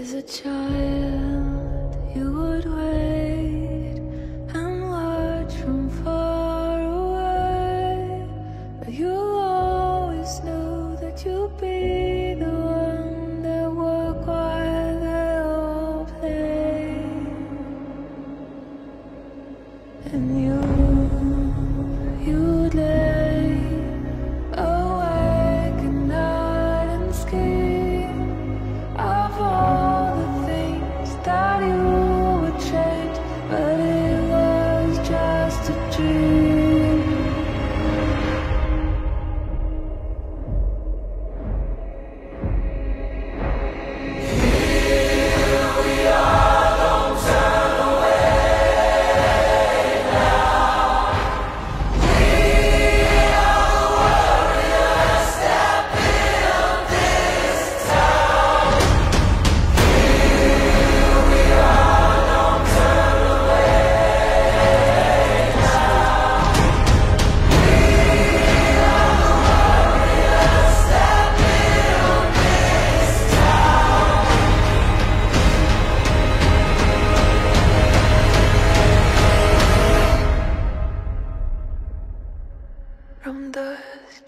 As a child, you would wait and watch from far away, but you always knew that you'd be the one that would while they all played. And you'd lay awake at night and scheme of all the things that you would change, but it was just a dream. Here we are, don't turn away now. We are the warriors that build this town. Here we are, don't turn away now. We are the warriors that build this town. From dust.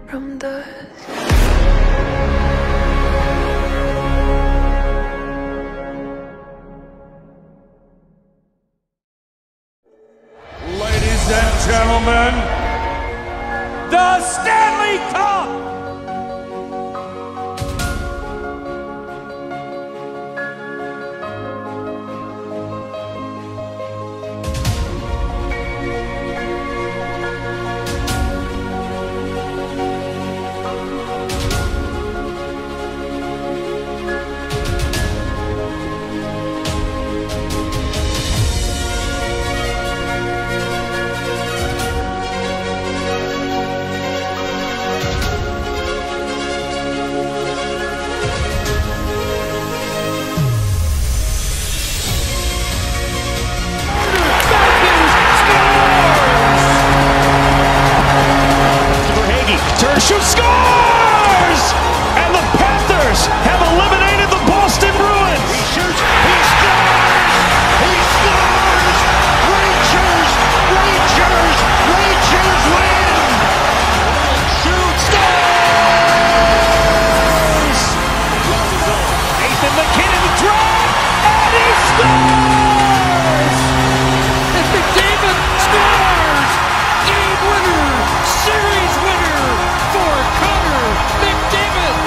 From dust. Ladies and gentlemen, the Stanley Cup! Shoots, scores! And the Panthers have eliminated the Boston Bruins. He shoots, he scores! He scores! Rangers win! Shoots, scores! Nathan McKinnon drop, and he scores! And McDavid scores! Game winner! Series winner! For Connor McDavid.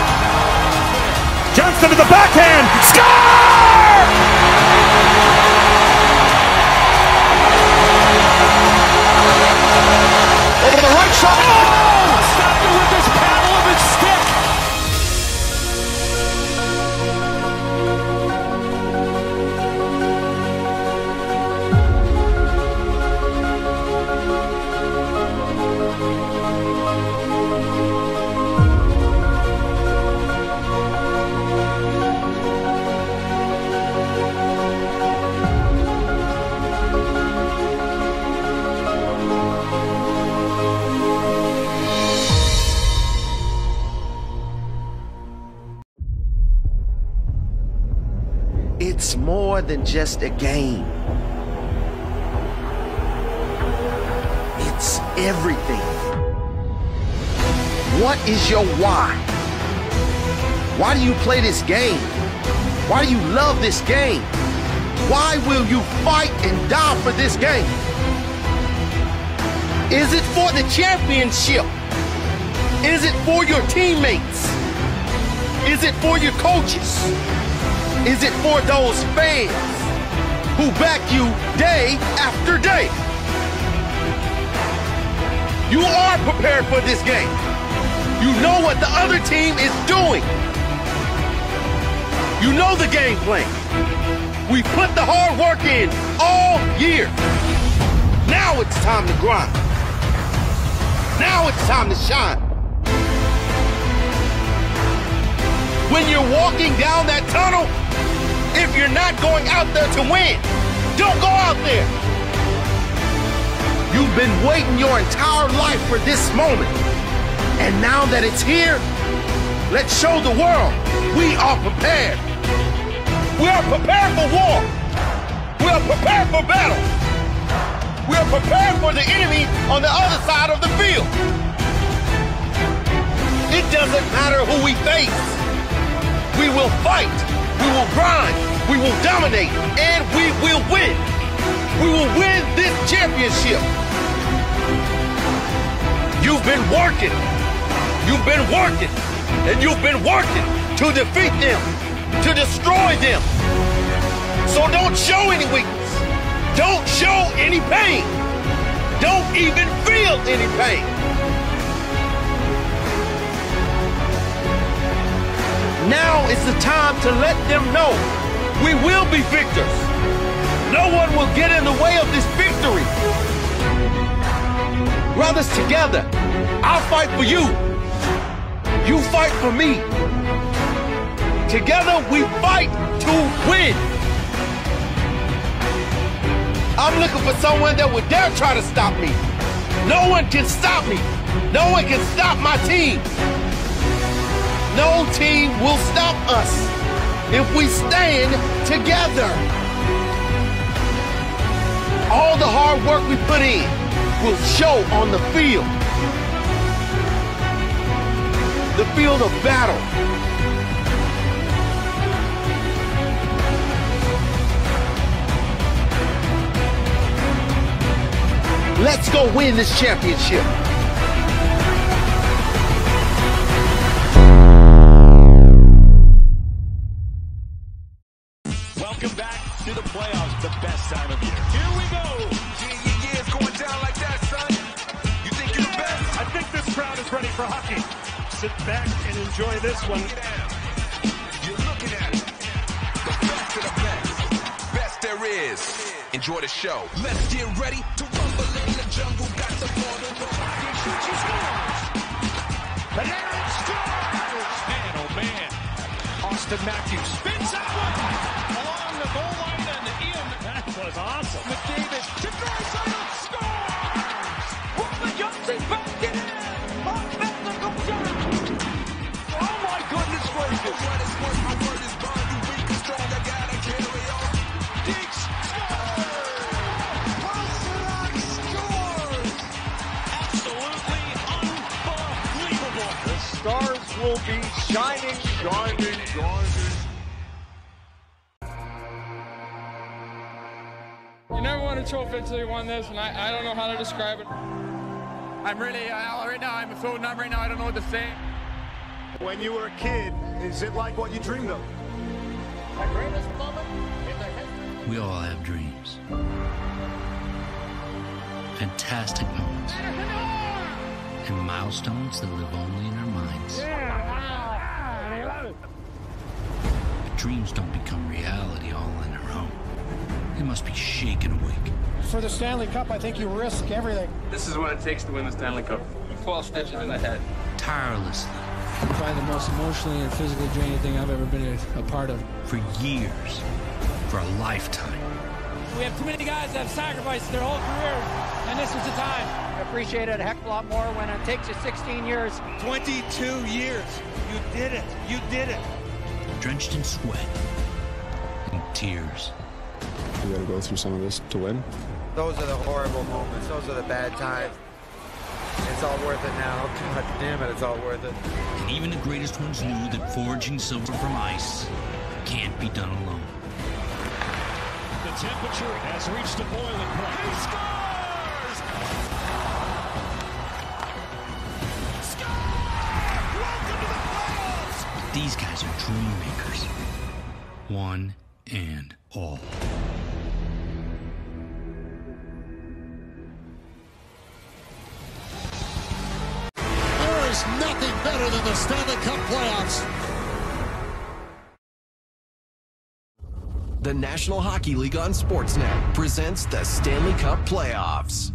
Johnston to the backhand. Score! Over the right side. Oh! Stopped it with his paddle of his stick. It's more than just a game. It's everything. What is your why? Why do you play this game? Why do you love this game? Why will you fight and die for this game? Is it for the championship? Is it for your teammates? Is it for your coaches? Is it for those fans who back you day after day? You are prepared for this game. You know what the other team is doing. You know the game plan. We put the hard work in all year. Now it's time to grind. Now it's time to shine. When you're walking down that tunnel, if you're not going out there to win, don't go out there. You've been waiting your entire life for this moment. And now that it's here, let's show the world we are prepared. We are prepared for war. We are prepared for battle. We are prepared for the enemy on the other side of the field. It doesn't matter who we face. We will fight. We will grind. We will dominate. And we will win. We will win this championship. You've been working. You've been working. And you've been working to defeat them, to destroy them. So don't show any weakness. Don't show any pain. Don't even feel any pain. Now is the time to let them know we will be victors. No one will get in the way of this victory. Brothers, together, I'll fight for you. You fight for me. Together we fight to win. I'm looking for someone that would dare try to stop me. No one can stop me. No one can stop my team. No team will stop us if we stand together. All the hard work we put in will show on the field. The field of battle. Let's go win this championship. Welcome back to the playoffs, the best time of year. Here we go. Yeah, it's going down like that, son. You think you're the best? I think this crowd is ready for hockey. Sit back and enjoy this one. You're looking at it. The best of the best. Best there is. Enjoy the show. Let's get ready to rumble in the jungle. Got the ball to the pocket. Shoots, he scores. And Aaron scores. Man, oh man. Austin Matthews spins that one along the goal line, and Ian. That was awesome. McDavid to Draisaitl scores. Robert Johnson's back in. Mark Bethel goes down. Oh my goodness gracious. What is what? My word is bond. You weak and strong. I gotta carry on. Deeks scores. Pasternak scores. Absolutely unbelievable. The stars will be shining, shining, shining. You never won a trophy until you won this, and I don't know how to describe it. I'm really, right now, I'm so numb right now, I don't know what to say. When you were a kid, is it like what you dreamed of? My greatest moment in the history. We all have dreams. Fantastic moments. And milestones that live only in our minds. But dreams don't become reality all on their own. They must be shaken awake. For the Stanley Cup, I think you risk everything. This is what it takes to win the Stanley Cup. 12 stitches in the head. Tirelessly. Probably the most emotionally and physically draining thing I've ever been a part of. For years. For a lifetime. We have too many guys that have sacrificed their whole careers, and this was the time. I appreciate it a heck of a lot more when it takes you 16 years. 22 years. You did it. You did it. Drenched in sweat. tears. You got to go through some of this to win. Those are the horrible moments. Those are the bad times. It's all worth it now. God damn it, it's all worth it. And even the greatest ones knew that forging silver from ice can't be done alone. The temperature has reached a boiling point. He scores! Score! Welcome to the playoffs! These guys are dream makers. One and all. There is nothing better than the Stanley Cup playoffs. The National Hockey League on Sportsnet presents the Stanley Cup playoffs.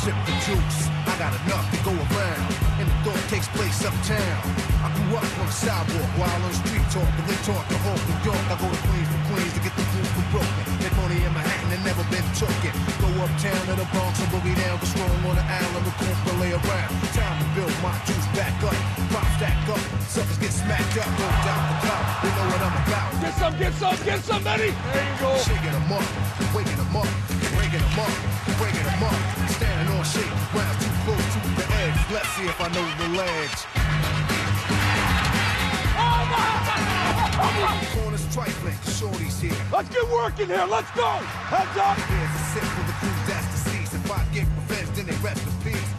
Sip the juice, I got enough to go around, and the thought takes place uptown. I grew up on the sidewalk while on the street talk, and they talk the whole New York. I go to Queens for Queens to get the food from Brooklyn. Make money in Manhattan and never been tooken. Go uptown to the Bronx and boogie down, go strong on the island, the coop to lay around. Time to build my juice back up, pop stack up, suckers get smacked up, no doubt the clout. They know what I'm about. Get some, Eddie. There you go. Shaking them up, waking them up, breaking them up, breaking them up. Standing on shake, ground too close to the edge. Let's see if I know the ledge. Corners trifling, shorty's here. Let's get working here. Let's go. Heads up. Here's a sip for the crew that's deceased. If I get revenge, then they rest in peace.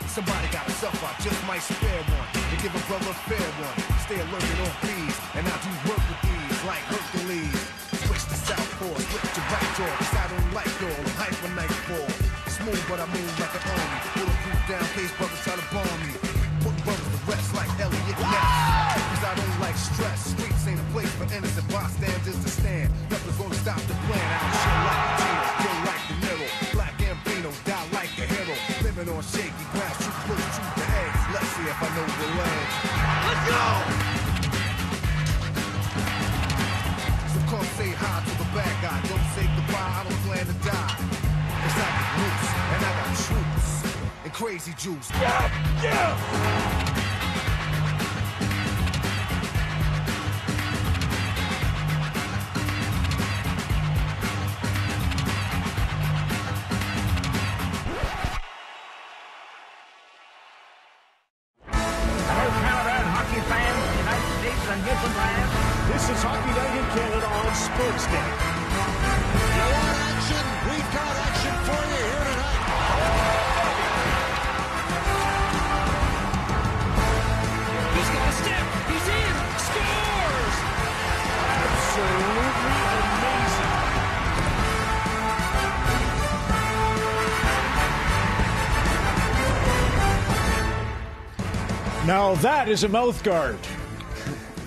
Somebody gotta suffer, I just might spare one. And give a brother a fair one. Stay alert and on fees, and I do work with these like Hercules. Switch to southpaw, switch to right jaw, 'cause I don't like y'all. I'm hyper nightfall. Smooth, but I move like an army. Bulletproof down, case brothers try to bomb me. Put brothers to rest like Elliot Ness. 'Cause I don't like stress. Streets ain't a place for innocent bystanders to stand. Nothing's gonna stop the plan. I'll shit like the Gino, kill like the Nero. Black Gambino, die like a hero. Living on shaky ground, too close to the edge. Let's see if I know the ledge. Let's go! So come say hi to the bad guy. Don't say goodbye, I don't plan to die. 'Cause I got roots, and I got troops, and crazy juice. Yeah! This is Hockey Night in Canada on Sportsnet. You want action? We've got action for you here tonight. He's got a step. He's in. Scores! Absolutely amazing. Now that is a mouth guard.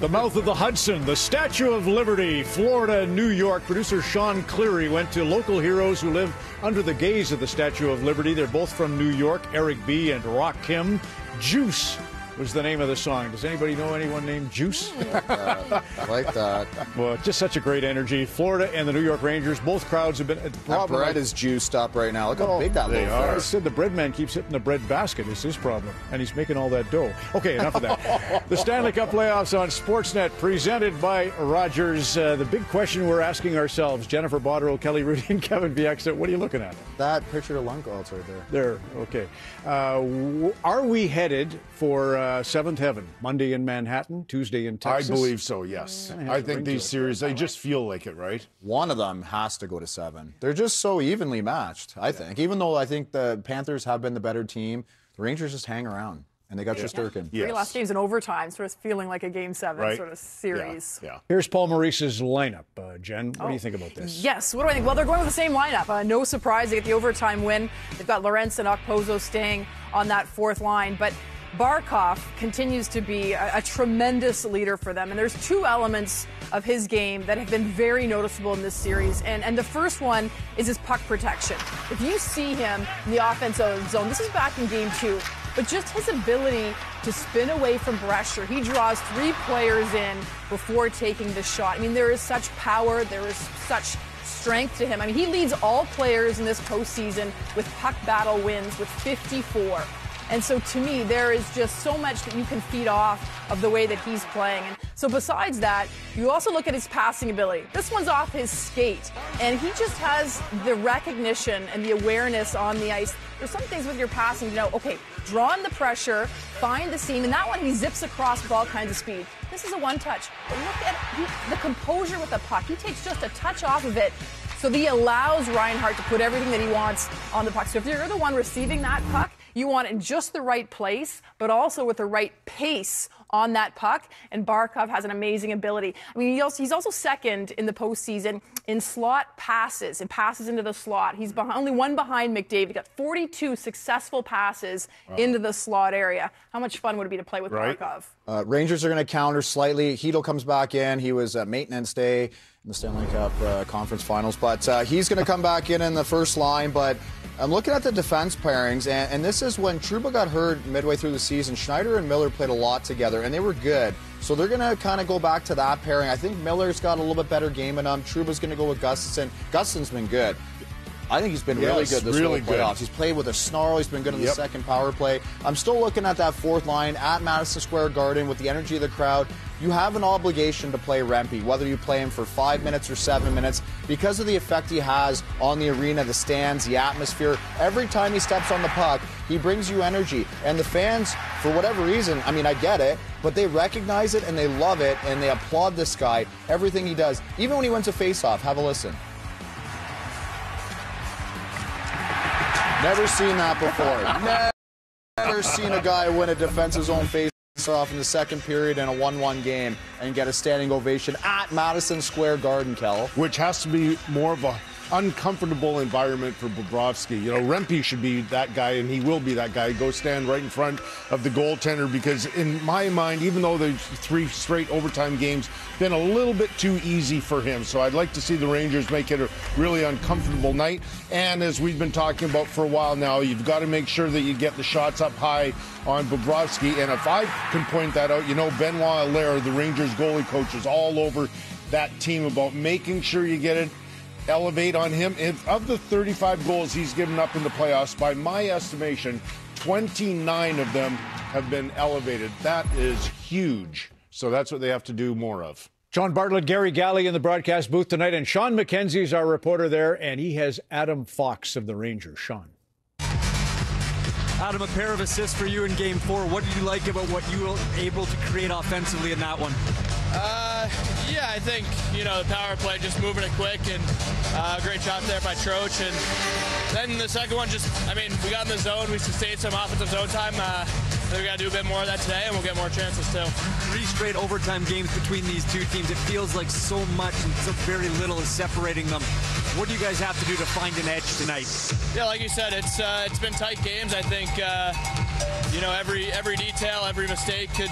The mouth of the Hudson, the Statue of Liberty, Florida, New York. Producer Sean Cleary went to local heroes who live under the gaze of the Statue of Liberty. They're both from New York, Eric B. and Rock Kim. Juice was the name of the song. Does anybody know anyone named Juice? I like that. Well, just such a great energy. Florida and the New York Rangers, both crowds have been... That bread is juiced up right now. Look how big that loaf I is. said the bread man keeps hitting the bread basket. It's his problem. And he's making all that dough. Okay, enough of that. The Stanley Cup playoffs on Sportsnet, presented by Rogers. The big question we're asking ourselves, Jennifer Botterill, Kelly Rudy, and Kevin Bieksa, what are you looking at? That picture of Lundqvist right there. There, okay. Are we headed for seventh heaven? Monday in Manhattan, Tuesday in Texas? I believe so, yes. I think these series, they just feel like it, right? One of them has to go to 7. They're just so evenly matched, I think. Even though I think the Panthers have been the better team, the Rangers just hang around. And they got Shesterkin. Three last games in overtime, sort of feeling like a Game 7 sort of series. Yeah. Here's Paul Maurice's lineup. Jen, what do you think about this? Yes, what do I think? Well, they're going with the same lineup. No surprise, they get the overtime win. They've got Lorentz and Okposo staying on that fourth line. But Barkov continues to be a tremendous leader for them. And there's two elements of his game that have been very noticeable in this series. And the first one is his puck protection. If you see him in the offensive zone, this is back in Game 2, but just his ability to spin away from pressure. He draws 3 players in before taking the shot. I mean, there is such power, there is such strength to him. I mean, he leads all players in this postseason with puck battle wins with 54. And so to me, there is just so much that you can feed off of the way that he's playing. And so besides that, you also look at his passing ability. This one's off his skate, and he just has the recognition and the awareness on the ice. There's some things with your passing, you know, okay, draw in the pressure, find the seam, and that one he zips across with all kinds of speed. This is a one-touch. But look at the composure with the puck. He takes just a touch off of it, so he allows Reinhart to put everything that he wants on the puck. So if you're the one receiving that puck, you want it in just the right place, but also with the right pace on that puck. And Barkov has an amazing ability. I mean, he's also second in the postseason in slot passes and passes into the slot. He's only one behind McDavid. He got 42 successful passes into the slot area. How much fun would it be to play with Barkov? Rangers are going to counter slightly. Hedl comes back in. He was at maintenance day in the Stanley Cup Conference Finals, but he's going to come back in the first line. But I'm looking at the defense pairings, and this is when Trouba got hurt midway through the season. Schneider and Miller played a lot together, and they were good. So they're going to kind of go back to that pairing. I think Miller's got a little bit better game in him. Trouba's going to go with Gustafsson. Gustafsson's been good. I think he's been really good this whole playoffs. He's played with a snarl. He's been good in the second power play. I'm still looking at that fourth line at Madison Square Garden with the energy of the crowd. You have an obligation to play Rempe, whether you play him for 5 minutes or 7 minutes, because of the effect he has on the arena, the stands, the atmosphere. Every time he steps on the puck, he brings you energy. And the fans, for whatever reason, I mean, I get it, but they recognize it and they love it and they applaud this guy, everything he does. Even when he wins a faceoff, have a listen. Never seen that before. Never seen a guy win a defense's own face-off in the second period in a 1-1 game and get a standing ovation at Madison Square Garden, Kel. Which has to be more of a uncomfortable environment for Bobrovsky. You know, Rempe should be that guy, and he will be that guy. Go stand right in front of the goaltender, because in my mind, even though the 3 straight overtime games been a little bit too easy for him, so I'd like to see the Rangers make it a really uncomfortable night. And as we've been talking about for a while now, you've got to make sure that you get the shots up high on Bobrovsky. And if I can point that out, you know, Benoit Allaire, the Rangers goalie coach, is all over that team about making sure you get it elevate on him. If of the 35 goals he's given up in the playoffs, by my estimation, 29 of them have been elevated. That is huge. So that's what they have to do more of. John Bartlett, Gary Galley in the broadcast booth tonight, and Sean McKenzie is our reporter there, and he has Adam Fox of the Rangers. Sean. Adam, a pair of assists for you in Game 4. What did you like about what you were able to create offensively in that one? Yeah, I think, you know, the power play, just moving it quick, and great job there by Troach. And then the second one, just, I mean, we got in the zone, we sustained some offensive zone time. I think we got to do a bit more of that today, and we'll get more chances too. 3 straight overtime games between these two teams. It feels like so much and so very little is separating them. What do you guys have to do to find an edge tonight? Yeah, like you said, it's been tight games. I think, you know, every detail, every mistake could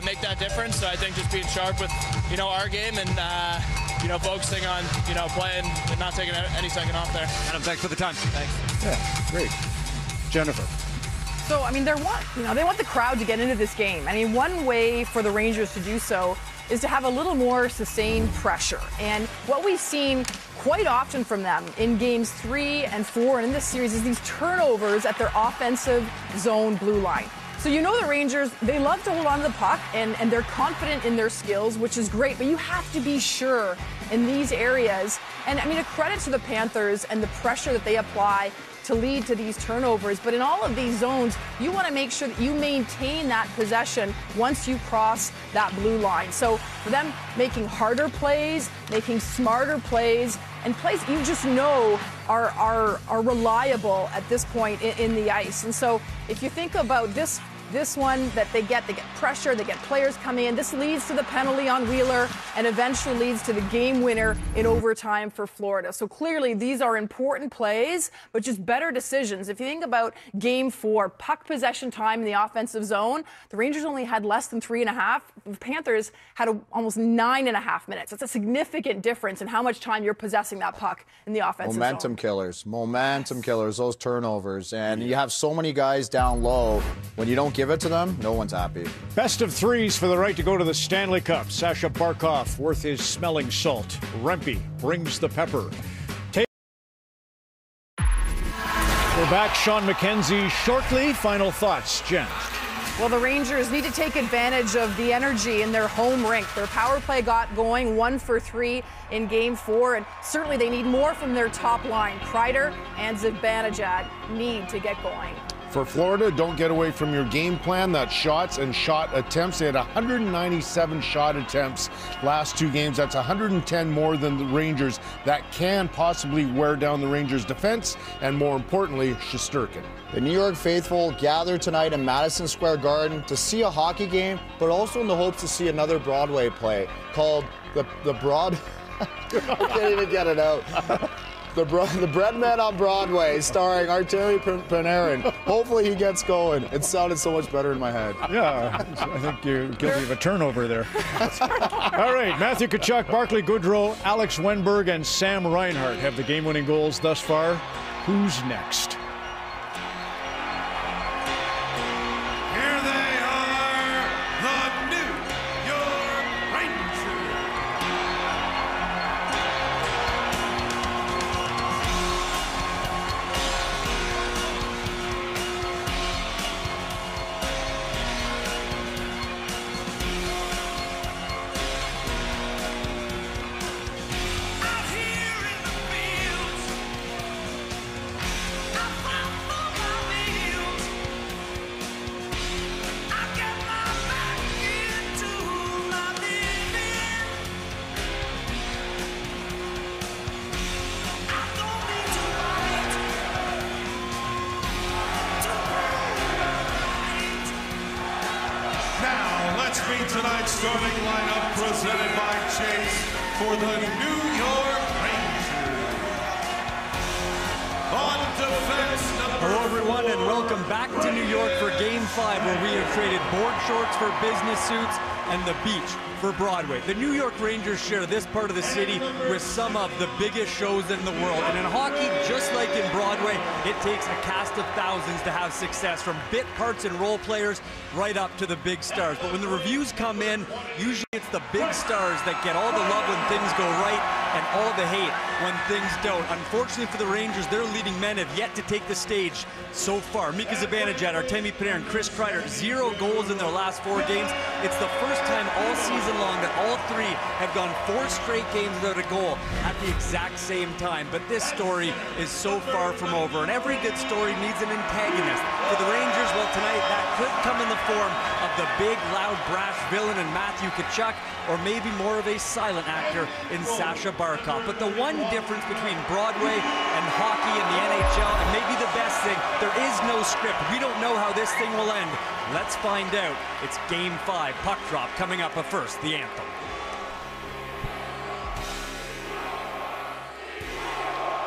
make that difference. So I think just being sharp with, you know, our game and, you know, focusing on, you know, playing and not taking any second off there. Adam, thanks for the time. Thanks. Yeah, great. Jennifer. So, I mean, they want the crowd to get into this game. I mean, one way for the Rangers to do so is to have a little more sustained pressure. And what we've seen quite often from them in games 3 and 4 and in this series is these turnovers at their offensive zone blue line. So you know the Rangers, they love to hold on to the puck, and they're confident in their skills, which is great, but you have to be sure in these areas. And I mean, a credit to the Panthers and the pressure that they apply to lead to these turnovers. But in all of these zones, you want to make sure that you maintain that possession once you cross that blue line. So for them, making harder plays, making smarter plays, and plays you just know are reliable at this point in the ice. And so if you think about this one that they get pressure, they get players coming in. This leads to the penalty on Wheeler and eventually leads to the game winner in overtime for Florida. So clearly these are important plays, but just better decisions. If you think about Game 4, puck possession time in the offensive zone, the Rangers only had less than 3.5. The Panthers had almost 9.5 minutes. That's a significant difference in how much time you're possessing that puck in the offensive Momentum killers, those turnovers. And you have so many guys down low. When you don't give it to them, no one's happy. Best of 3s for the right to go to the Stanley Cup. Sasha Barkov worth his smelling salt. Rempe brings the pepper. We're back. Sean McKenzie shortly. Final thoughts, Jen. Well, the Rangers need to take advantage of the energy in their home rink. Their power play got going 1 for 3 in Game 4, and certainly they need more from their top line. Kreider and Zibanejad need to get going. For Florida, don't get away from your game plan. That's shots and shot attempts. They had 197 shot attempts last 2 games. That's 110 more than the Rangers. That can possibly wear down the Rangers' defense, and more importantly, Shesterkin. The New York faithful gather tonight in Madison Square Garden to see a hockey game, but also in the hopes to see another Broadway play called the Broad... I can't even get it out. The Breadman on Broadway, starring Arturi Panarin. Hopefully he gets going. It sounded so much better in my head. Yeah, I think you're guilty of a turnover there. All right, Matthew Tkachuk, Barclay Goodrow, Alex Wenberg, and Sam Reinhart have the game-winning goals thus far. Who's next? Here they are, the New York Rangers. Tonight's starting lineup presented by Chase for the New York Rangers. On defense, Hello everyone and welcome back to New York for Game 5, where we have traded board shorts for business suits and the beach for Broadway. The New York Rangers share this part of the city with some of the biggest shows in the world. And in hockey, just like in Broadway, it takes a cast of thousands to have success, from bit parts and role players right up to the big stars. But when the reviews come in, usually it's the big stars that get all the love when things go right and all the hate when things don't. Unfortunately for the Rangers, their leading men have yet to take the stage so far. Mika Zibanejad, Artemi Panarin, Chris Kreider, 0 goals in their last 4 games. It's the first time all season long that all 3 have gone 4 straight games without a goal at the exact same time. But this story is so far from over, and every good story needs an antagonist. For the Rangers, well, tonight that could come in the form of the big, loud, brash villain in Matthew Tkachuk, or maybe more of a silent actor in Sasha Barkov. But the one difference between Broadway and hockey and the NHL, and maybe the best thing, there is no script. We don't know how this thing will end. Let's find out. It's Game 5, puck drop, coming up. But first, the anthem.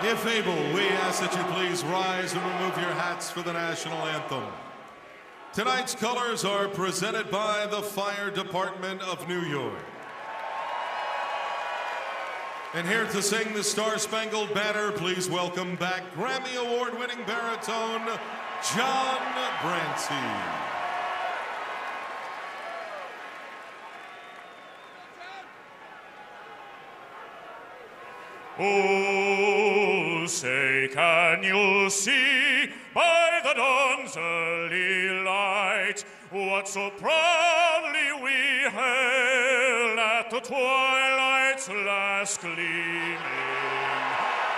if able, we ask that you please rise and remove your hats for the national anthem. Tonight's colors are presented by the Fire Department of New York. And here to sing the Star-Spangled Banner, please welcome back Grammy Award-winning baritone, John Brancy. Oh, say, can you see by the dawn's early light what so proudly we hailed at the twilight's last gleaming,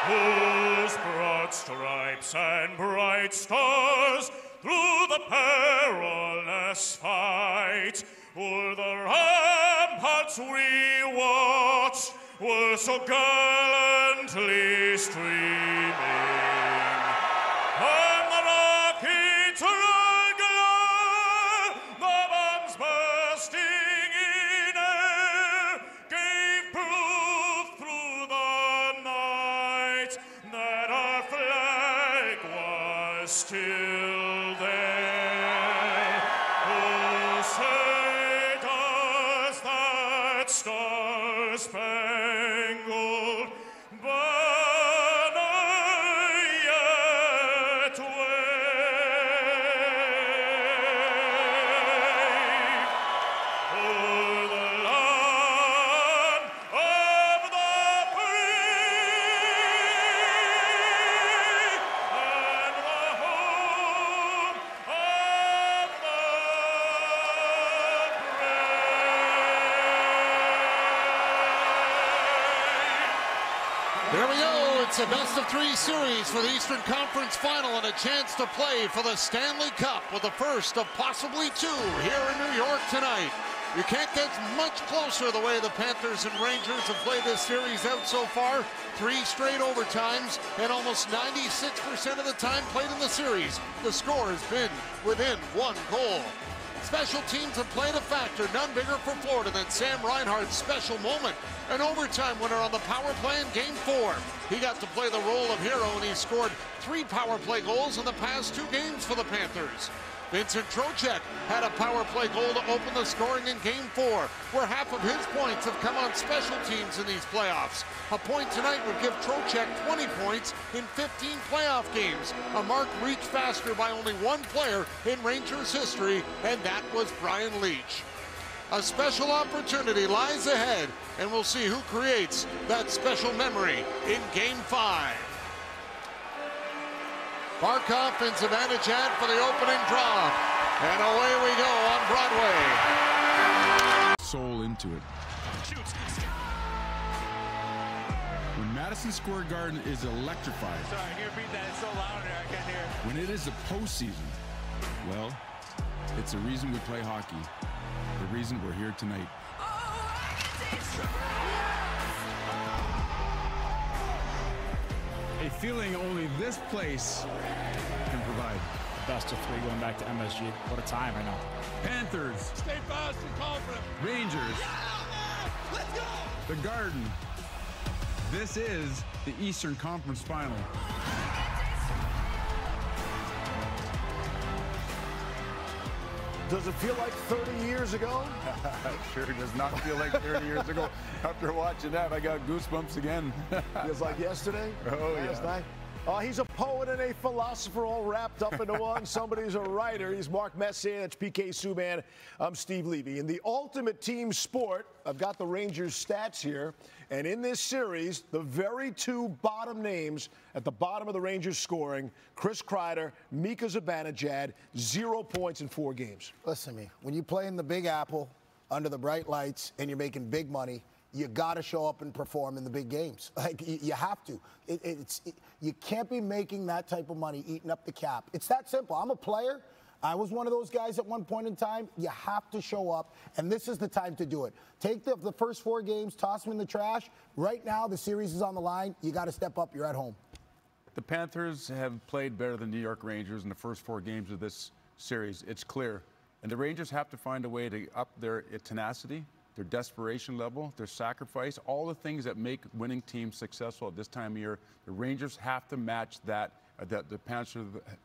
whose broad stripes and bright stars through the perilous fight o'er the ramparts we watched were so gallantly streaming, and the rockets regular, the bombs bursting in air, gave proof through the night that our flag was still there. Oh, say does that star-spangled It's a best-of-3 series for the Eastern Conference Final and a chance to play for the Stanley Cup with the first of possibly two here in New York tonight. You can't get much closer the way the Panthers and Rangers have played this series out so far. 3 straight overtimes, and almost 96% of the time played in the series, the score has been within 1 goal. Special teams have played a factor, none bigger for Florida than Sam Reinhart's special moment. An overtime winner on the power play in Game 4. He got to play the role of hero, and he scored 3 power play goals in the past 2 games for the Panthers. Vincent Trocheck had a power play goal to open the scoring in Game 4, where half of his points have come on special teams in these playoffs. A point tonight would give Trocheck 20 points in 15 playoff games, a mark reached faster by only 1 player in Rangers history, and that was Brian Leetch. A special opportunity lies ahead, and we'll see who creates that special memory in Game 5. Barkov and Zibanejad for the opening draw. And away we go on Broadway. Soul into it. When Madison Square Garden is electrified. Sorry, can you repeat that? It's so loud in here, I can't hear. When it is the postseason, well, it's the reason we play hockey. The reason we're here tonight. A feeling only this place can provide. Best of 3 going back to MSG. What a time right now. Panthers. Stay fast and confident. Rangers. Let's go! The Garden. This is the Eastern Conference Final. Does it feel like 30 years ago? It sure does not feel like 30 years ago. After watching that, I got goosebumps again. Feels like yesterday? Oh, last yeah. night? He's a poet and a philosopher all wrapped up into one. Somebody's a writer. He's Mark Messier. That's PK Subban. I'm Steve Levy. In the ultimate team sport, I've got the Rangers stats here. And in this series, the very 2 bottom names at the bottom of the Rangers scoring, Chris Kreider, Mika Zibanejad, 0 points in 4 games. Listen to me. When you play in the Big Apple under the bright lights and you're making big money, you got to show up and perform in the big games. Like, you have to. You can't be making that type of money, eating up the cap. It's that simple. I'm a player. I was one of those guys at one point in time. You have to show up, and this is the time to do it. Take the first 4 games, toss them in the trash. Right now, the series is on the line. You got to step up. You're at home. The Panthers have played better than the New York Rangers in the first 4 games of this series. It's clear. And the Rangers have to find a way to up their tenacity, their desperation level, their sacrifice, all the things that make winning teams successful at this time of year. The Rangers have to match that the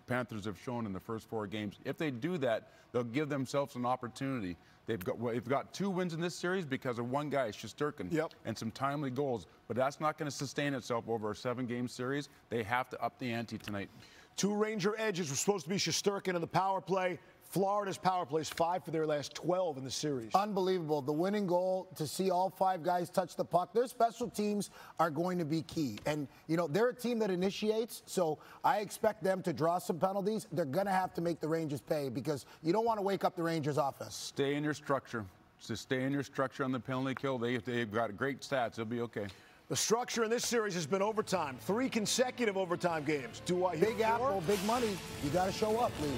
Panthers have shown in the first 4 games. If they do that, they'll give themselves an opportunity. They've got 2 wins in this series because of one guy, Shesterkin, and some timely goals. But that's not going to sustain itself over a 7-game series. They have to up the ante tonight. 2 Ranger edges were supposed to be Shesterkin in the power play. Florida's power play is 5 for their last 12 in the series. Unbelievable. The winning goal, to see all 5 guys touch the puck. Their special teams are going to be key. And, you know, they're a team that initiates, so I expect them to draw some penalties. They're going to have to make the Rangers pay because you don't want to wake up the Rangers offense. Stay in your structure. Just stay in your structure on the penalty kill. They've got great stats. They'll be okay. The structure in this series has been overtime. 3 consecutive overtime games. Do I hit Big Apple, big money. You got to show up, please.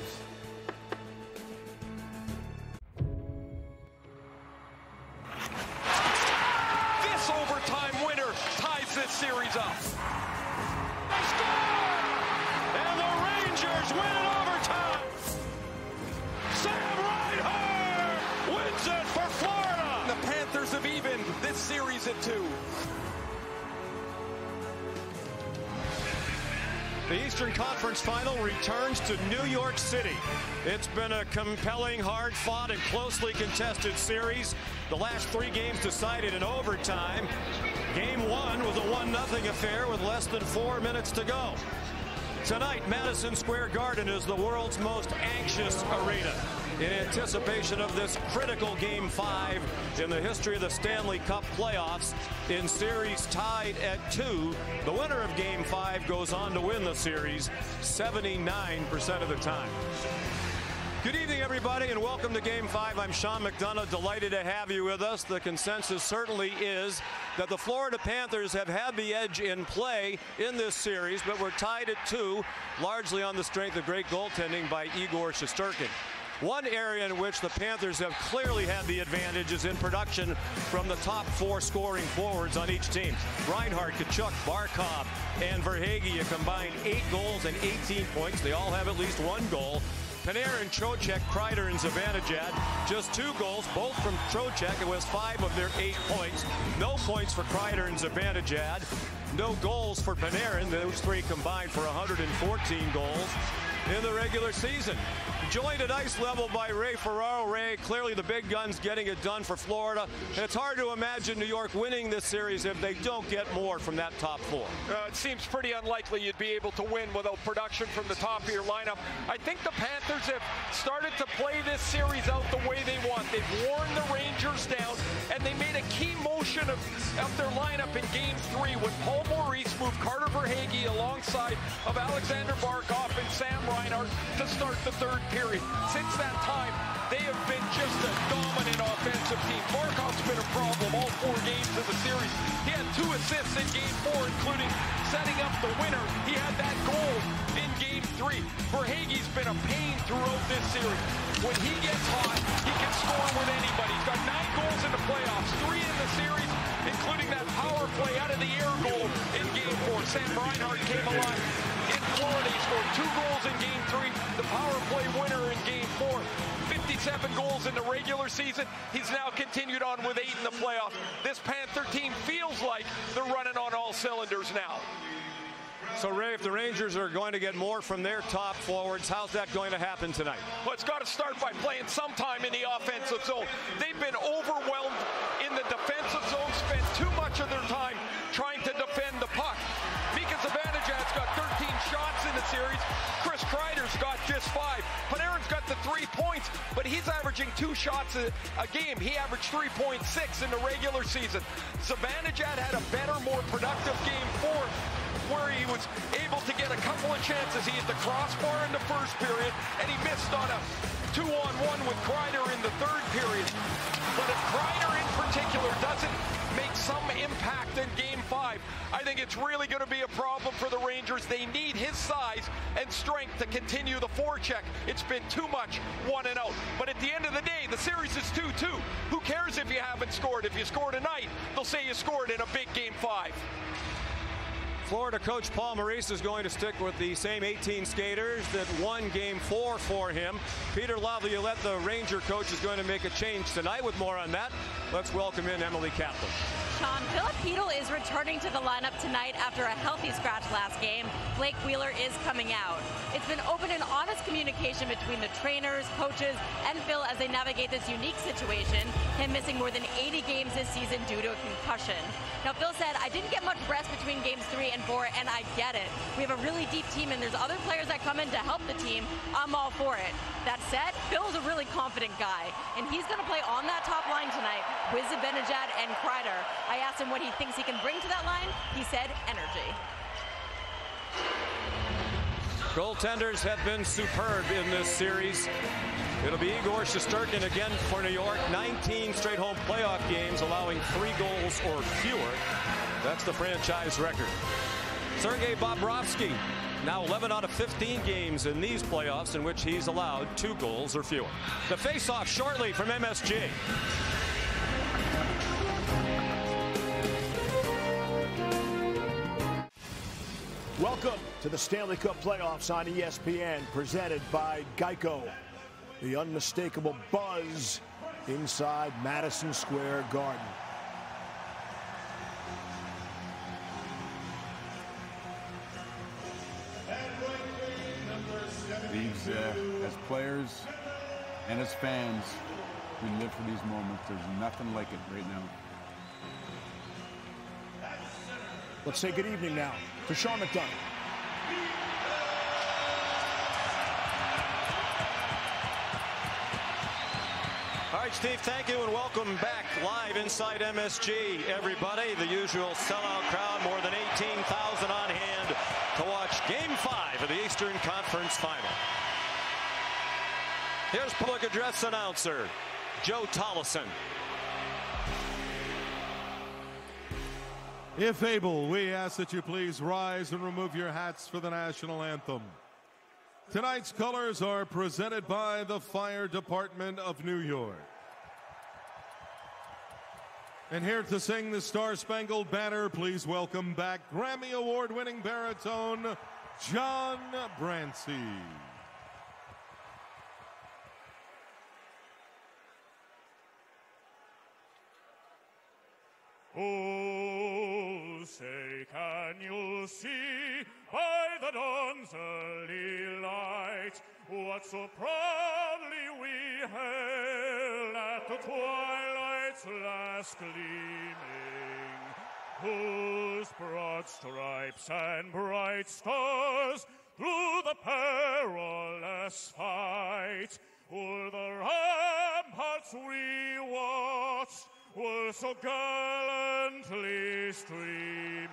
Overtime winner ties this series up. They score! And the Rangers win in overtime. Sam Reinhart wins it for Florida. The Panthers have evened this series at 2. The Eastern Conference Final returns to New York City. It's been a compelling, hard-fought, and closely contested series. The last 3 games decided in overtime. Game 1 was a 1-0 affair with less than 4 minutes to go. Tonight, Madison Square Garden is the world's most anxious arena in anticipation of this critical Game 5 in the history of the Stanley Cup playoffs. In series tied at 2, the winner of Game 5 goes on to win the series 79% of the time. Good evening, everybody, and welcome to Game 5. I'm Sean McDonough, delighted to have you with us. The consensus certainly is that the Florida Panthers have had the edge in play in this series, but we're tied at 2, largely on the strength of great goaltending by Igor Shesterkin. One area in which the Panthers have clearly had the advantage is in production from the top 4 scoring forwards on each team. Reinhart, Tkachuk, Barkov, and Verhaeghe combined 8 goals and 18 points. They all have at least 1 goal. Panarin, Trocheck, Kreider, and Zibanejad, just 2 goals, both from Trocheck. It was 5 of their 8 points. No points for Kreider and Zibanejad. No goals for Panarin. Those 3 combined for 114 goals in the regular season. Joined at ice level by Ray Ferraro. Ray, clearly the big guns getting it done for Florida. And it's hard to imagine New York winning this series if they don't get more from that top 4. It seems pretty unlikely you'd be able to win without production from the top of your lineup. I think the Panthers have started to play this series out the way they want. They've worn the Rangers down, and they made a key motion of their lineup in Game 3 when Paul Maurice moved Carter Verhaeghe alongside of Alexander Barkov and Sam Reinhart to start the third period. Since that time, they have been just a dominant offensive team. Barkov's been a problem all 4 games of the series. He had 2 assists in Game 4, including setting up the winner. He had that goal in Game 3. Verhaeghe's been a pain throughout this series. When he gets hot, he can score with anybody. He's got 9 goals in the playoffs, 3 in the series, including that power play out of the air goal in Game 4. Sam Reinhart came alive in Florida. He scored 2 goals in Game 3, the power play winner in Game 4. 57 goals in the regular season. He's now continued on with 8 in the playoffs. This Panther team feels like they're running on all cylinders now. So, Ray, if the Rangers are going to get more from their top forwards, how's that going to happen tonight? Well, it's got to start by playing sometime in the offensive zone. They've been overwhelmed in the defensive zone, spent too much of their time trying to defend the puck. Mika Zibanejad's got 13 shots in the series. Chris Kreider's got just 5. Panarin's got the 3 points, but he's averaging 2 shots a game. He averaged 3.6 in the regular season. Zibanejad had a better, more productive Game 4, where he was able to get a couple of chances. He hit the crossbar in the first period, and he missed on a 2-on-1 with Kreider in the third period. But if Kreider in particular doesn't make some impact in Game 5, I think it's really going to be a problem for the Rangers. They need his size and strength to continue the forecheck. It's been too much 1 and out. But at the end of the day, the series is 2-2. Who cares if you haven't scored? If you score tonight, they'll say you scored in a big Game 5. Florida coach Paul Maurice is going to stick with the same 18 skaters that won Game 4 for him. Peter Laviolette, the Ranger coach, is going to make a change tonight. With more on that, let's welcome in Emily Kaplan. Sean, Philip Hedl is returning to the lineup tonight after a healthy scratch last game. Blake Wheeler is coming out. It's been open and honest communication between the trainers, coaches, and Phil as they navigate this unique situation, him missing more than 80 games this season due to a concussion. Now, Phil said, I didn't get much rest between Games 3 and 4, and I get it. We have a really deep team, and there's other players that come in to help the team. I'm all for it. That said, Phil's a really confident guy, and he's going to play on that top line tonight with Zibanejad and Kreider. I asked him what he thinks he can bring to that line. He said energy. Goaltenders have been superb in this series. It'll be Igor Shesterkin again for New York. 19 straight home playoff games, allowing 3 goals or fewer. That's the franchise record. Sergei Bobrovsky, now 11 out of 15 games in these playoffs in which he's allowed 2 goals or fewer. The face-off shortly from MSG. Welcome to the Stanley Cup playoffs on ESPN, presented by Geico. The unmistakable buzz inside Madison Square Garden. These, as players and as fans, we live for these moments. There's nothing like it right now. Let's say good evening now to Sean McDonough. All right, Steve, thank you, and welcome back live inside MSG, everybody. The usual sellout crowd, more than 18,000 on hand to watch Game 5 of the Eastern Conference Final. Here's public address announcer Joe Tollison. If able, we ask that you please rise and remove your hats for the national anthem. Tonight's colors are presented by the Fire Department of New York. And here to sing the Star-Spangled Banner, please welcome back Grammy Award-winning baritone, John Brancy. Oh, say, can you see by the dawn's early light what so proudly we hailed at the twilight's last gleaming, whose broad stripes and bright stars through the perilous fight o'er the ramparts we watched were so gallantly streaming,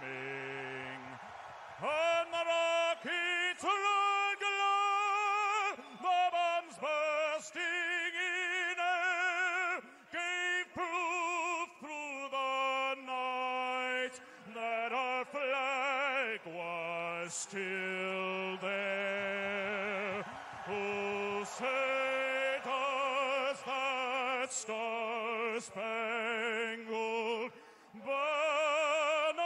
and the rockets regular, the bombs bursting in air, gave proof through the night that our flag was still there. Oh, say does that star-spangled banner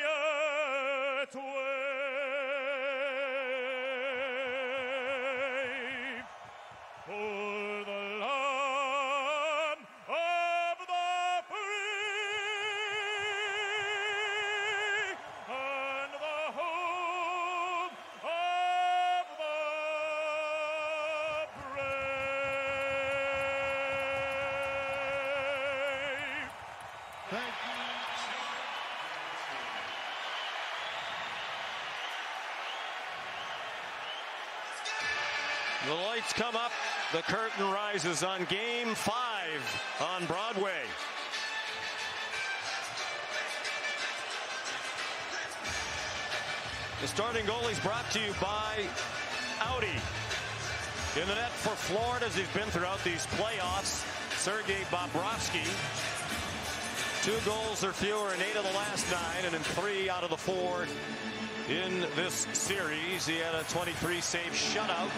yet wave o'er the land of the free and the home of the brave. Thank you. The lights come up, the curtain rises on Game 5 on Broadway. The starting goalie is brought to you by Audi. In the net for Florida, as he's been throughout these playoffs, Sergei Bobrovsky. 2 goals or fewer in 8 of the last 9, and in 3 out of the 4 in this series. He had a 23-save shutout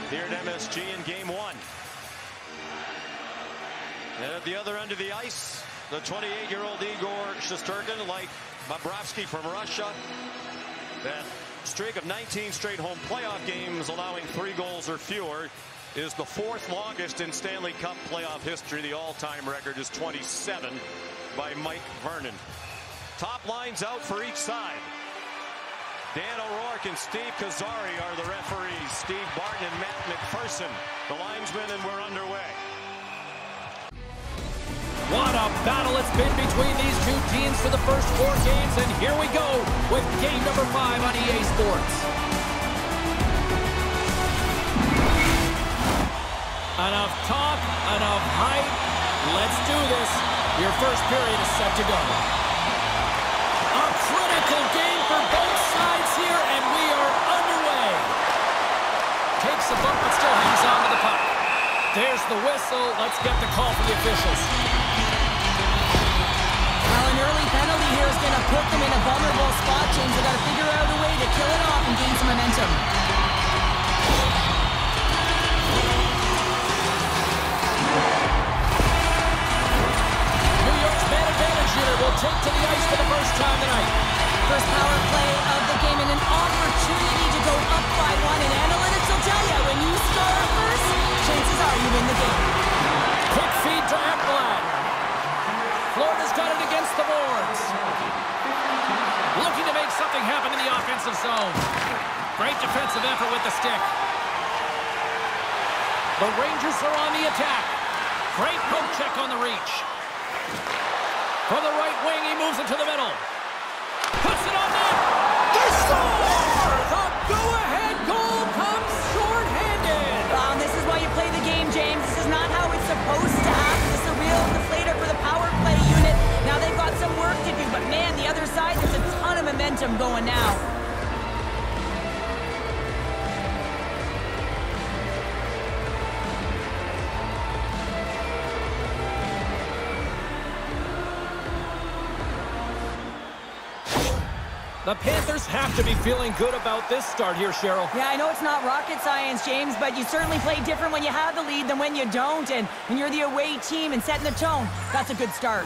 here at MSG in Game 1. And at the other end of the ice, the 28-year-old Igor Shesterkin, like Bobrovsky from Russia, that streak of 19 straight home playoff games, allowing 3 goals or fewer, is the 4th longest in Stanley Cup playoff history. The all-time record is 27 by Mike Vernon. Top lines out for each side. Dan O'Rourke and Steve Kazari are the referees. Steve Barton and Matt McPherson, the linesmen, and we're underway. What a battle it's been between these two teams for the first 4 games, and here we go with game number 5 on EA Sports. Enough talk, enough hype. Let's do this. Your first period is set to go. A critical game for both sides here, and we are underway. Takes a bump, but still hangs on to the puck. There's the whistle. Let's get the call from the officials. Well, an early penalty here is going to put them in a vulnerable spot, James. They've got to figure out a way to kill it off and gain some momentum. New York's man advantage unit will take to the ice for the first time tonight. First power play of the game and an opportunity to go up by 1. And analytics will tell you, when you score first, chances are you win the game. Quick feed to Ekblad. Florida's got it against the boards. Looking to make something happen in the offensive zone. Great defensive effort with the stick. The Rangers are on the attack. Great poke check on the reach. From the right wing, he moves it to the middle. Puts it on net. They score! The go-ahead goal comes short-handed. Well, this is why you play the game, James. This is not how it's supposed to happen. This is a real deflator for the power play unit. Now they've got some work to do, but man, the other side, there's a ton of momentum going now. The Panthers have to be feeling good about this start here, Cheryl. Yeah, I know it's not rocket science, James, but you certainly play different when you have the lead than when you don't. And when you're the away team and setting the tone, that's a good start.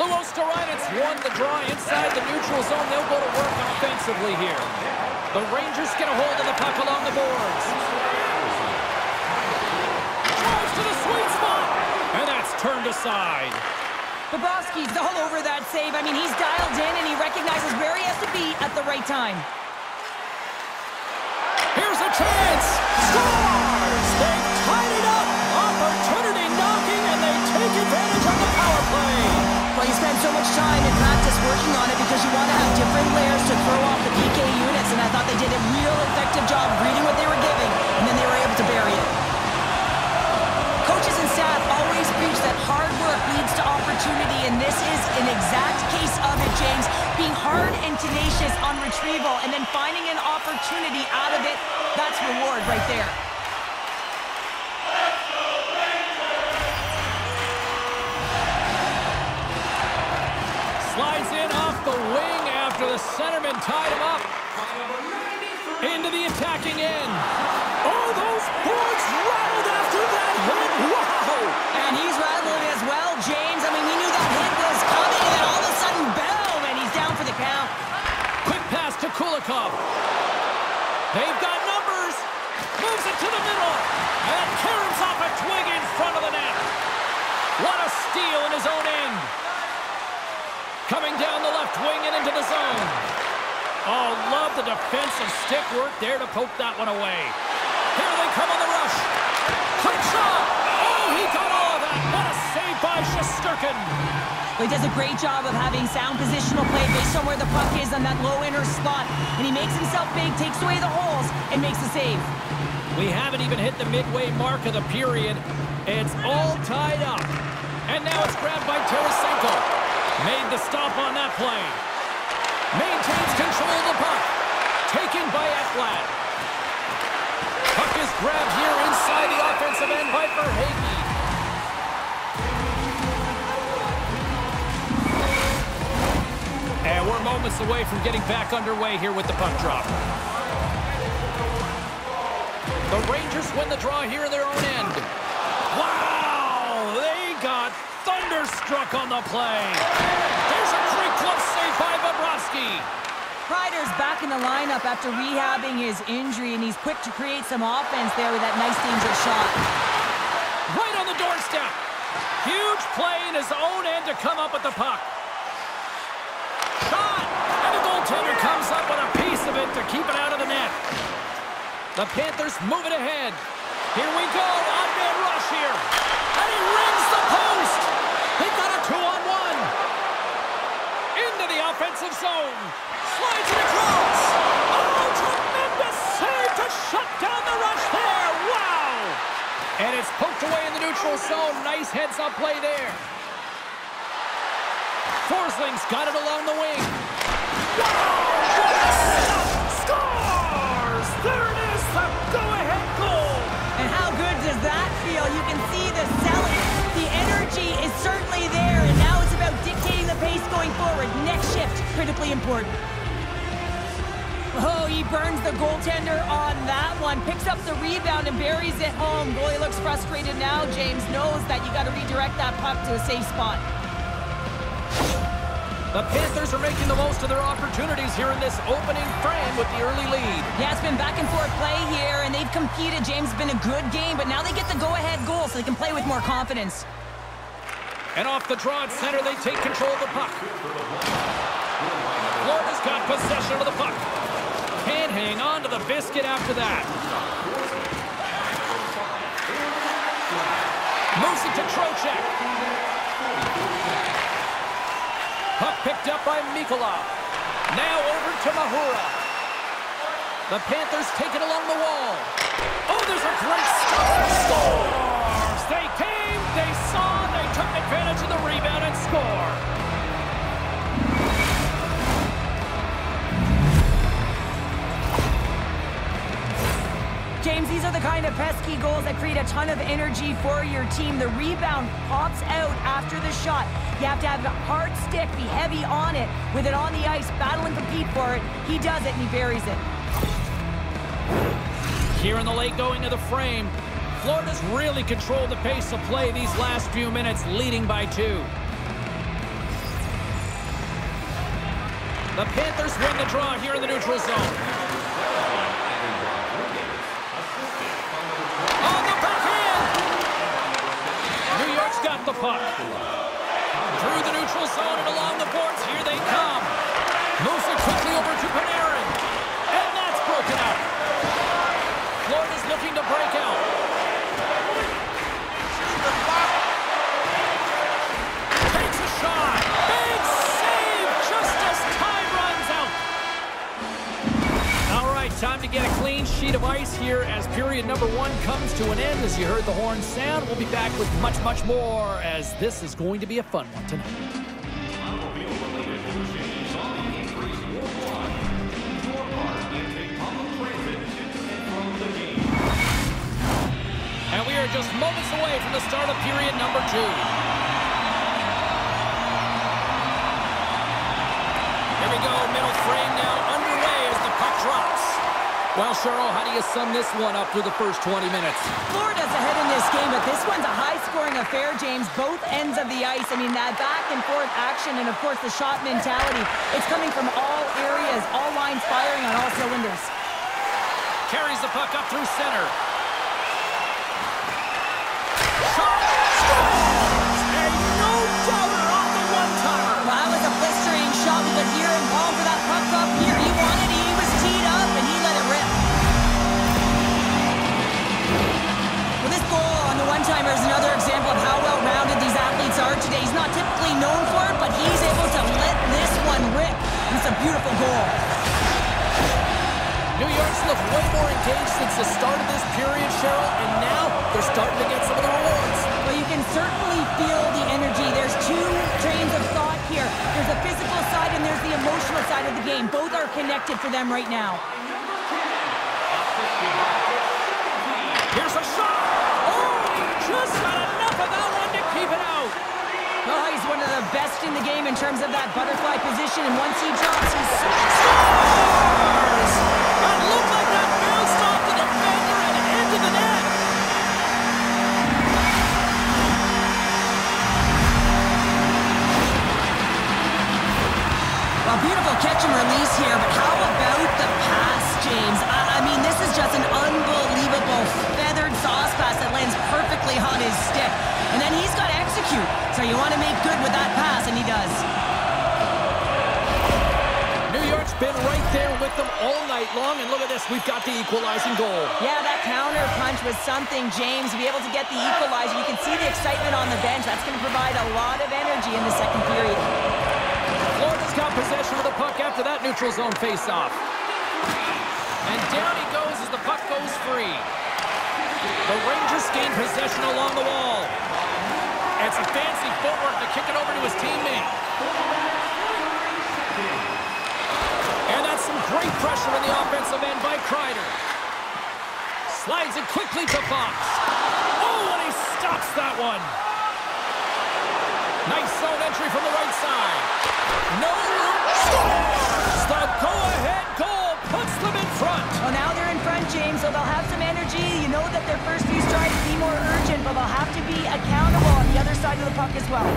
Luostarinen won the draw inside the neutral zone. They'll go to work offensively here. The Rangers get a hold of the puck along the boards. Drives to the sweet spot, and that's turned aside. Bobrovsky's all over that save. I mean, he's dialed in, and he recognizes where he has to be at the right time. Here's a chance. Scores! They've tied it up. Opportunity knocking, and they take advantage of the power play. Well, you spend so much time in practice working on it because you want to have different layers to throw off the PK units, and I thought they did a real effective job reading what they were giving, and then they were able to bury it. Coaches and staff always preach that hard work leads to opportunity, and this is an exact case of it, James. Being hard and tenacious on retrieval and then finding an opportunity out of it, that's reward right there. Slides in off the wing after the centerman tied him up. Into the attacking end. Oh, those boards rattled after that hit. Wow! And he's rattling as well, James. I mean, we knew that hit was coming, and then all of a sudden, boom, and he's down for the count. Quick pass to Kulikov. They've got numbers. Moves it to the middle. And caroms off a twig in front of the net. What a steal in his own end. Coming down the left wing and into the zone. Oh, love the defensive stick work there to poke that one away. Here they come on the rush. Quick shot. Oh, he got all of that. What a save by Shesterkin. Well, he does a great job of having sound positional play based on where the puck is on that low inner spot. And he makes himself big, takes away the holes, and makes the save. We haven't even hit the midway mark of the period. It's all tied up. And now it's grabbed by Tarasenko. Made the stop on that play. Maintains control of the puck. Taken by Ekblad. Puck is grabbed here inside the offensive end by Verhaeghe. And we're moments away from getting back underway here with the puck drop. The Rangers win the draw here in their own end. Wow! They got thunderstruck on the play. There's a great glove save by Bobrovsky. Kreider's back in the lineup after rehabbing his injury, and he's quick to create some offense there with that nice dangerous shot. Right on the doorstep. Huge play in his own end to come up with the puck. Shot! And the goaltender comes up with a piece of it to keep it out of the net. The Panthers move it ahead. Here we go. On-man rush here. And he rings the post. They've got a 2-on-1. Into the offensive zone. Slides it across. Oh, tremendous save to shut down the rush there. Wow. And it's poked away in the neutral zone. Nice heads-up play there. Forsling's got it along the wing. Wow. What a stop. Scores. There it is. The go-ahead goal. And how good does that feel? You can see the selling. The energy is certainly there, and now it's about dictating the pace going forward. Next shift, critically important. Oh, he burns the goaltender on that one. Picks up the rebound and buries it home. Goalie looks frustrated now. James knows that you got to redirect that puck to a safe spot. The Panthers are making the most of their opportunities here in this opening frame with the early lead. Yeah, it's been back and forth play here, and they've competed. James, has been a good game, but now they get the go-ahead goal so they can play with more confidence. And off the draw at center, they take control of the puck. Florida's got possession of the puck. Can't hang on to the biscuit after that. Moves it to Trocheck. Puck picked up by Mikula. Now over to Mahura. The Panthers take it along the wall. Oh, there's a great stop. Scores! They came, they saw, they took advantage of the rebound and score. James, James, these are the kind of pesky goals that create a ton of energy for your team. The rebound pops out after the shot. You have to have a hard stick, be heavy on it, with it on the ice, battle and compete for it. He does it, and he buries it. Here in the late going of the frame, Florida's really controlled the pace of play these last few minutes, leading by 2. The Panthers win the draw here in the neutral zone. On the backhand! New York's got the puck. Through the neutral zone and along the boards, here they come. Moves it quickly over to Panarin. And that's broken up. Florida's looking to break out. Takes a shot. Big save just as time runs out. All right, time to get a clean sheet of ice here as period number 1 comes to an end. As you heard the horn sound, we'll be back with much, much more as this is going to be a fun one tonight. And we are just moments away from the start of period number 2. Here we go, middle frame now underway as the puck drops. Well, Cheryl, how do you sum this one up through the first 20 minutes? Florida's ahead in this game, but this one's a high-scoring affair, James. Both ends of the ice. I mean, that back-and-forth action and, of course, the shot mentality. It's coming from all areas, all lines firing on all cylinders. Carries the puck up through center. And no doubter on the one-timer. Well, that was a blistering shot. We could hear him call for that puck up here. He wanted it. He was teed up, and he let it rip. Well, this goal on the one-timer is another example of how well-rounded these athletes are today. He's not typically known for it, but he's able to let this one rip. And it's a beautiful goal. New York's looked way more engaged since the start of this period, Cheryl, and now they're starting to get some of the rewards. Well, you can certainly feel the energy. There's 2 trains of thought here. There's the physical side and there's the emotional side of the game. Both are connected for them right now. Here's a shot! Oh, just not enough of that one to keep it out. Oh, he's one of the best in the game in terms of that butterfly position, and once he drops, he scores! It looked like that bounced off the defender and into the net. Well, beautiful catch and release here, but how about the pass, James? I mean, this is just an unbelievable feathered sauce pass that lands perfectly on his stick. And then he's got to execute. So you want to make good with that pass, and he does. New York's been right there with them all night long, and look at this, we've got the equalizing goal. Yeah, that counter punch was something, James. To be able to get the equalizer, you can see the excitement on the bench. That's going to provide a lot of energy in the second period. Florida's got possession of the puck after that neutral zone face-off. And down he goes as the puck goes free. The Rangers gain possession along the wall. It's a fancy footwork to kick it over to his teammate. And that's some great pressure in the offensive end by Kreider. Slides it quickly to Fox. Oh, and he stops that one. Nice zone entry from the right side. No room. Scores! The go-ahead goal puts them in front. Well, now they're in front, James, so they'll have some energy. You know that their first few strides be more urgent, but they'll have to be accountable on the other side of the puck as well.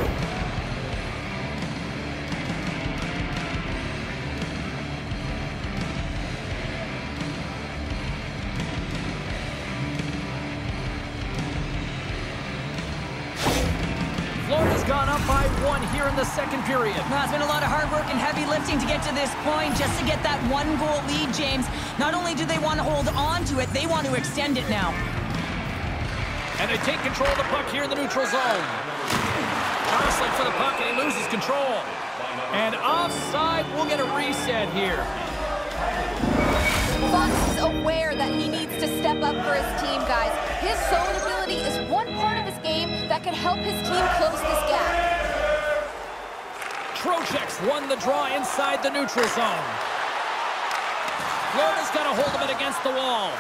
Florida's gone up by 1 here in the second period. Well, it's been a lot of hard work and heavy lifting to get to this point, just to get that 1-goal lead, James. Not only do they want to hold on to it, they want to extend it now. And they take control of the puck here in the neutral zone. Jostling for the puck, and he loses control. And offside, we'll get a reset here. Fox is aware that he needs to step up for his team, guys. His zone ability is one part of his game that can help his team close this gap. Trocheck's won the draw inside the neutral zone. Florida's got a hold of it against the wall.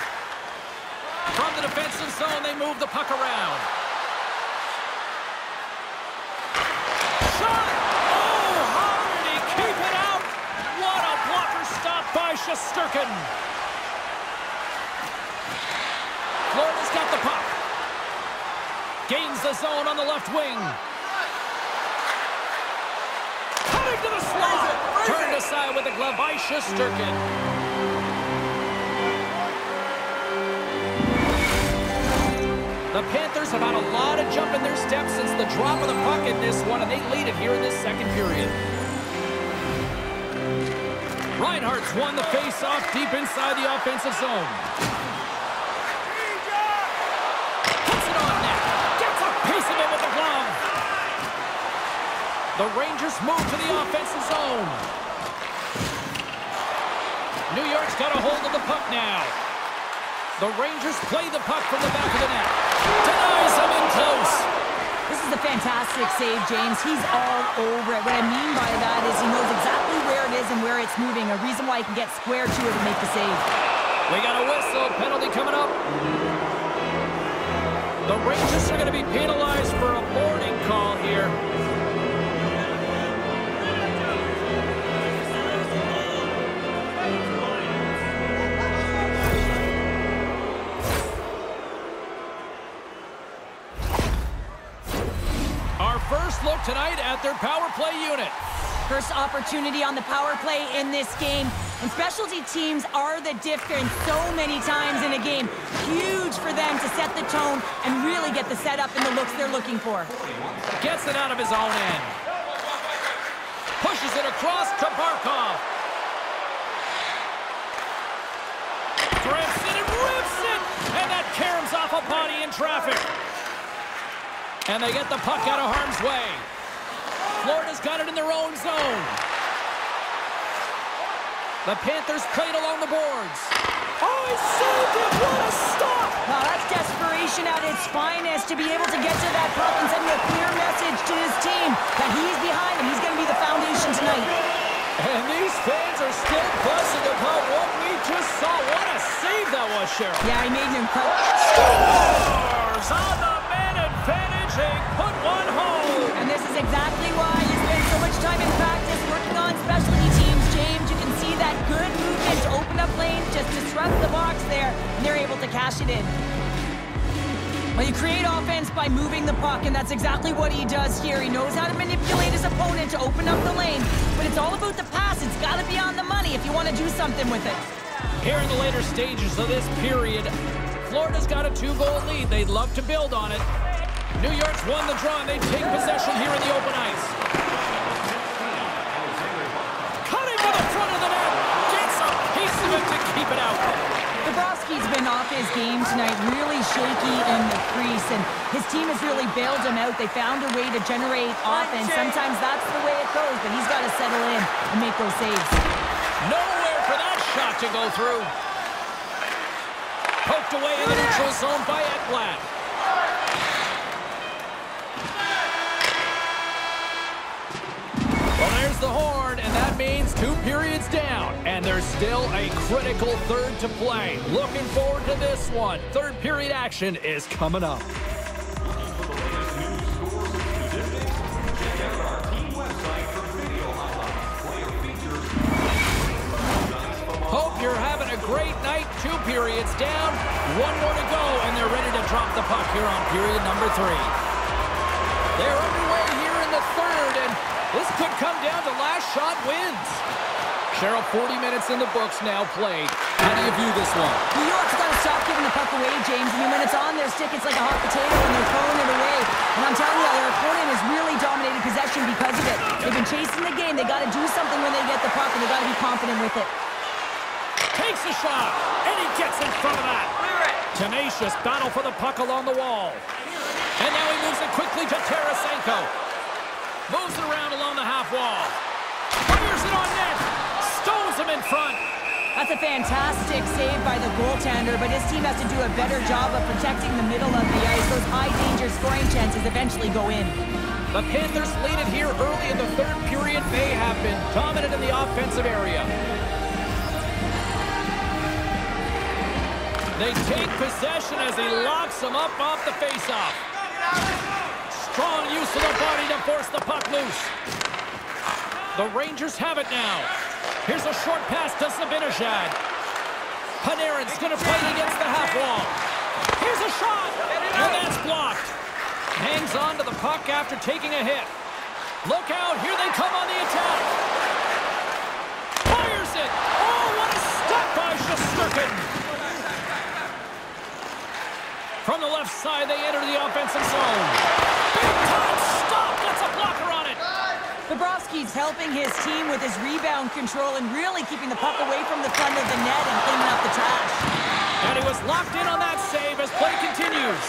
From the defensive zone, they move the puck around. Shot! Oh, how did he keep it out? What a blocker stop by Shesterkin. Florida's got the puck. Gains the zone on the left wing. Coming to the slot. Turned aside with the glove by Shesterkin. The Panthers have had a lot of jump in their steps since the drop of the puck in this one, and they lead it here in this second period. Reinhardt's won the face-off deep inside the offensive zone. Puts it on net. Gets a piece of it with the glove. The Rangers move to the offensive zone. New York's got a hold of the puck now. The Rangers play the puck from the back of the net. Denies him in close. This is a fantastic save, James. He's all over it. What I mean by that is he knows exactly where it is and where it's moving. A reason why he can get square to it and make the save. We got a whistle. Penalty coming up. The Rangers are going to be penalized for a boarding call here. First look tonight at their power play unit. First opportunity on the power play in this game. And specialty teams are the difference so many times in a game. Huge for them to set the tone and really get the setup and the looks they're looking for. Gets it out of his own end. Pushes it across to Barkov. Grips it and rips it. And that caroms off a body in traffic. And they get the puck out of harm's way. Florida's got it in their own zone. The Panthers played along the boards. Oh, he saved it! What a stop! Wow, that's desperation at its finest to be able to get to that puck and send a clear message to his team that he's behind him. He's going to be the foundation tonight. And these fans are still buzzing about what we just saw. What a save that was, Cheryl. Yeah, he made an incredible... Scores on the man advantage. Put one home. And this is exactly why he spent so much time in practice working on specialty teams, James. You can see that good movement to open up lanes, just disrupt the box there, and they're able to cash it in. Well, you create offense by moving the puck, and that's exactly what he does here. He knows how to manipulate his opponent to open up the lane, but it's all about the pass. It's got to be on the money if you want to do something with it. Here in the later stages of this period, Florida's got a 2-goal lead. They'd love to build on it. New York's won the draw, and they take possession here in the open ice. Cutting to the front of the net. Gets a piece of it to keep it out. Bobrovsky's been off his game tonight, really shaky in the crease, and his team has really bailed him out. They found a way to generate offense. Sometimes that's the way it goes, but he's got to settle in and make those saves. Nowhere for that shot to go through. Poked away in the neutral zone by Ekblad. Well, there's the horn, and that means 2 periods down, and there's still a critical third to play. Looking forward to this one. Third period action is coming up. Hope you're having a great night. 2 periods down, 1 more to go, and they're ready to drop the puck here on period number 3. They're underway here in the third, and this could come down to last shot wins. Cheryl, 40 minutes in the books now played. How do you view this one? New York's got to stop giving the puck away, James. I mean, when it's on their stick, it's like a hot potato, and they're throwing it away. And I'm telling you, their opponent has really dominated possession because of it. They've been chasing the game. They got to do something when they get the puck, and they got to be confident with it. Takes a shot, and he gets in front of that. Tenacious battle for the puck along the wall. And now he moves it quickly to Tarasenko. Moves it around along the half wall. Fires it on net. Stones him in front. That's a fantastic save by the goaltender, but his team has to do a better job of protecting the middle of the ice. Those high-danger scoring chances eventually go in. The Panthers lead it here early in the third period. They have been dominant in the offensive area. They take possession as he locks them up off the faceoff. Strong use of the body to force the puck loose. The Rangers have it now. Here's a short pass to Zibanejad. Panarin's going to play it against the half wall. Here's a shot, and that's blocked. Hangs on to the puck after taking a hit. Look out, here they come on the attack. Fires it. Oh, what a step by Shesterkin. From the left side, they enter the offensive zone. Big time stop, gets a blocker on it. Bobrovsky's helping his team with his rebound control and really keeping the puck away from the front of the net and cleaning up the trash. And he was locked in on that save as play continues.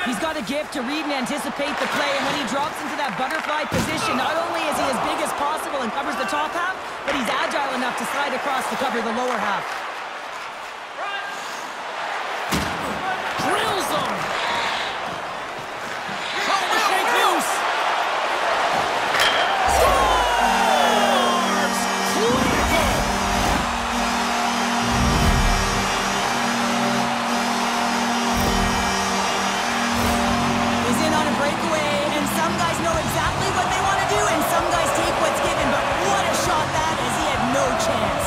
He's got a gift to read and anticipate the play, and when he drops into that butterfly position, not only is he as big as possible and covers the top half, but he's agile enough to slide across to cover the lower half. Drills him. Trying to shake loose. Scores! Clinical! He's in on a breakaway, and some guys know exactly what they want to do, and some guys take what's given, but what a shot that is. He had no chance.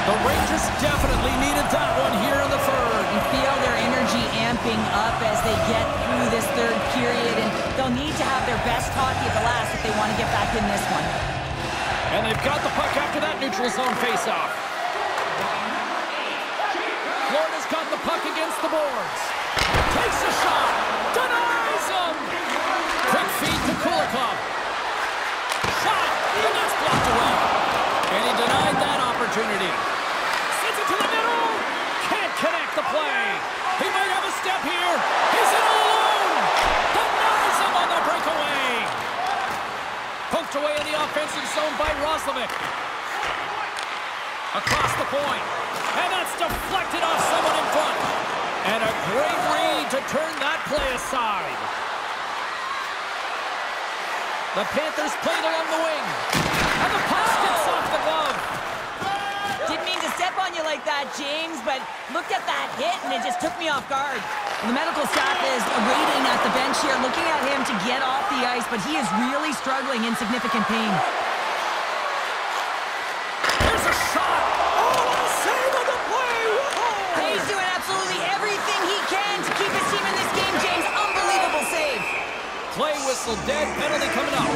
The Rangers definitely needed that one here in the third. You feel their energy amping up as they get through this third period, and they'll need to have their best hockey at the last if they want to get back in this one. And they've got the puck after that neutral zone faceoff. Florida's got the puck against the boards. Takes a shot. Denies him. Quick feed to Kulikov. Shot. And that's blocked away. And he denied that opportunity. Sends it to the middle. Can't connect the play. He might have a step here. He's in all alone. Denies him on the breakaway. Poked away in the offensive zone by Roslovic. Across the point. And that's deflected off someone in front. And a great read to turn that play aside. The Panthers played along the wing. And the puck skips off the glove. Didn't mean to step on you like that, James, but looked at that hit and it just took me off guard. The medical staff is waiting at the bench here, looking at him to get off the ice, but he is really struggling in significant pain. There's a shot. Oh, what a save on the play. Whoa. He's doing absolutely everything he can to keep his team in this game, James. Unbelievable save. Play whistle dead, penalty coming up.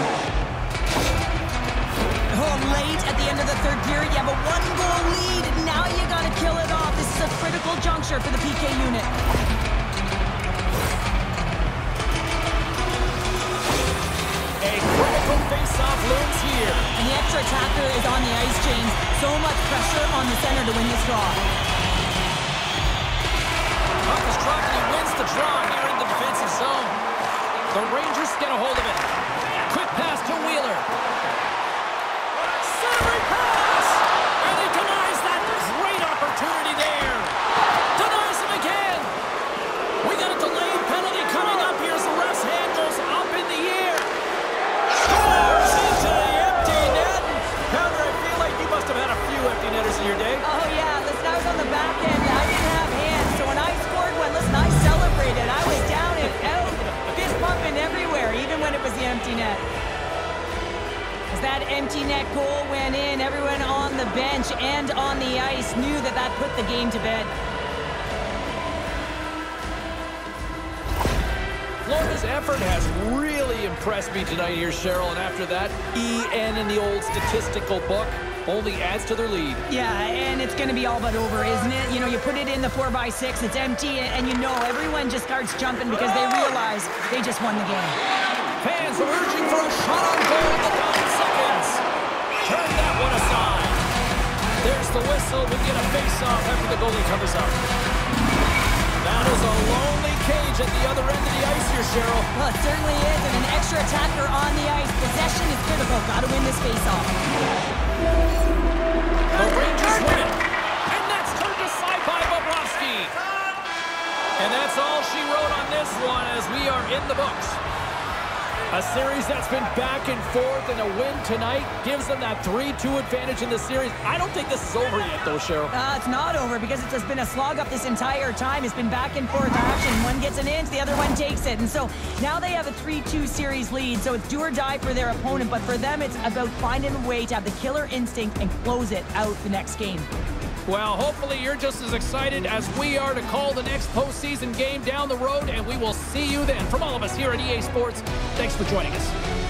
Oh, late at the end of the third period, you have a one-goal lead, and now you got to kill it off. This is a critical juncture for the PK unit. A critical face-off looms here. And the extra attacker is on the ice, James. So much pressure on the center to win this draw. Puck is dropped and he wins the draw here in the defensive zone. The Rangers get a hold of it. Quick pass to Wheeler. Centering pass! And he denies that great opportunity there. Denies him again. We got a delayed penalty coming up here as the ref's hand goes up in the air. Scores into the empty net. Pounder, I feel like you must have had a few empty netters in your day. Oh, yeah. Listen, I was on the back end. I didn't have hands. So when I scored one, listen, I celebrated. I was down and out. Fist pumping everywhere, even when it was the empty net. As that empty net goal went in, everyone on the bench and on the ice knew that that put the game to bed. Florida's effort has really impressed me tonight here, Cheryl, and after that, EN in the old statistical book only adds to their lead. Yeah, and it's going to be all but over, isn't it? You know, you put it in the 4x6, it's empty, and you know everyone just starts jumping because they realize they just won the game. Fans are urging for a shot on goal in the 9 seconds. Turn that one aside. There's the whistle. We get a face-off after the goalie covers up. That is a lonely cage at the other end of the ice here, Cheryl. Well, it certainly is, and an extra attacker on the ice. Possession is critical. Got to win this face-off. The Rangers win it. And that's turned aside by Bobrovsky. And that's all she wrote on this one as we are in the books. A series that's been back and forth, and a win tonight gives them that 3-2 advantage in the series. I don't think this is over yet, though, Cheryl. It's not over because it's just been a slog up this entire time. It's been back and forth action. One gets an inch, the other one takes it. And so now they have a 3-2 series lead. So it's do or die for their opponent. But for them, it's about finding a way to have the killer instinct and close it out the next game. Well, hopefully you're just as excited as we are to call the next postseason game down the road, and we will see you then. From all of us here at EA Sports, thanks for joining us.